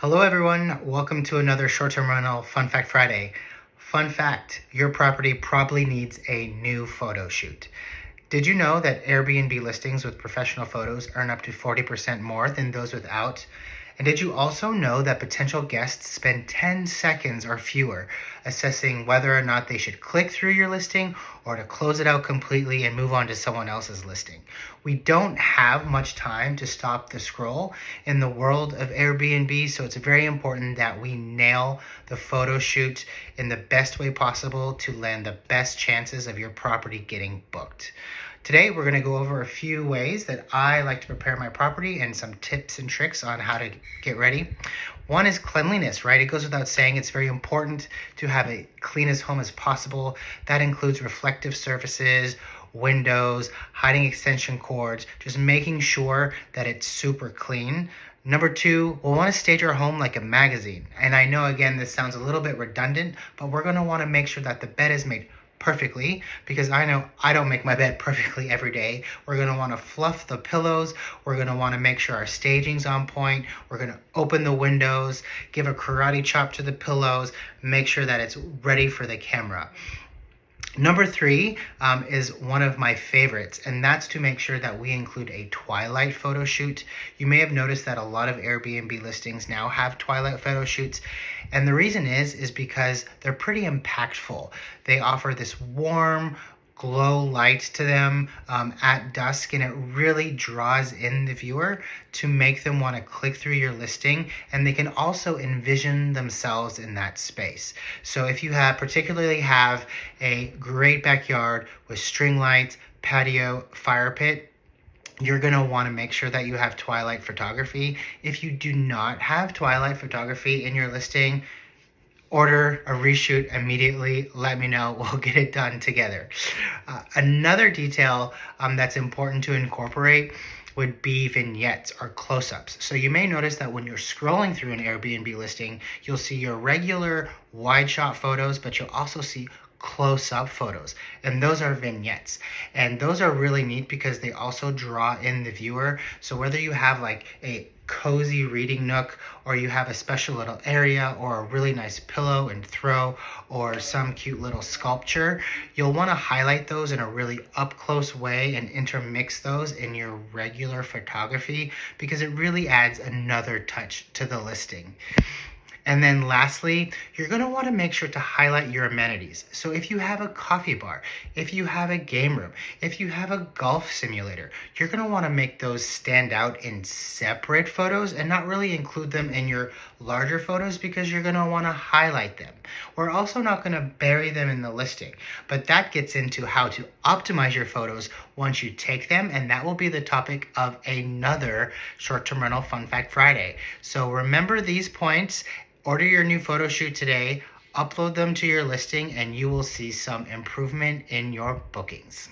Hello everyone, welcome to another short-term rental Fun Fact Friday. Fun fact, your property probably needs a new photo shoot. Did you know that Airbnb listings with professional photos earn up to 40% more than those without? And did you also know that potential guests spend 10 seconds or fewer assessing whether or not they should click through your listing or to close it out completely and move on to someone else's listing? We don't have much time to stop the scroll in the world of Airbnb, so it's very important that we nail the photo shoot in the best way possible to land the best chances of your property getting booked. Today, we're going to go over a few ways that I like to prepare my property and some tips and tricks on how to get ready. One is cleanliness, right? It goes without saying it's very important to have a clean as home as possible. That includes reflective surfaces, windows, hiding extension cords, just making sure that it's super clean. Number two, we'll want to stage our home like a magazine. And I know, again, this sounds a little bit redundant, but we're going to want to make sure that the bed is made perfectly, because I know I don't make my bed perfectly every day. We're going to want to fluff the pillows. We're going to want to make sure our staging's on point. We're going to open the windows, give a karate chop to the pillows, make sure that it's ready for the camera. Number three is one of my favorites, and that's to make sure that we include a twilight photo shoot. You may have noticed that a lot of Airbnb listings now have twilight photo shoots, and the reason is because they're pretty impactful. They offer this warm glow light to them at dusk, and it really draws in the viewer to make them want to click through your listing, and they can also envision themselves in that space. So if you particularly have a great backyard with string lights, patio, fire pit, you're going to want to make sure that you have twilight photography. If you do not have twilight photography in your listing, order a reshoot immediately. Let me know. We'll get it done together. Another detail that's important to incorporate would be vignettes or close-ups. So you may notice that when you're scrolling through an Airbnb listing, you'll see your regular wide shot photos, but you'll also see close-up photos, and those are vignettes, and those are really neat because they also draw in the viewer. So whether you have like a cozy reading nook, or you have a special little area, or a really nice pillow and throw, or some cute little sculpture, you'll want to highlight those in a really up close way and intermix those in your regular photography, because it really adds another touch to the listing. And then lastly, you're going to want to make sure to highlight your amenities. So if you have a coffee bar, if you have a game room, if you have a golf simulator, you're going to want to make those stand out in separate photos and not really include them in your larger photos, because you're going to want to highlight them. We're also not going to bury them in the listing, but that gets into how to optimize your photos once you take them, and that will be the topic of another short-term rental Fun Fact Friday. So remember these points. Order your new photo shoot today, upload them to your listing, and you will see some improvement in your bookings.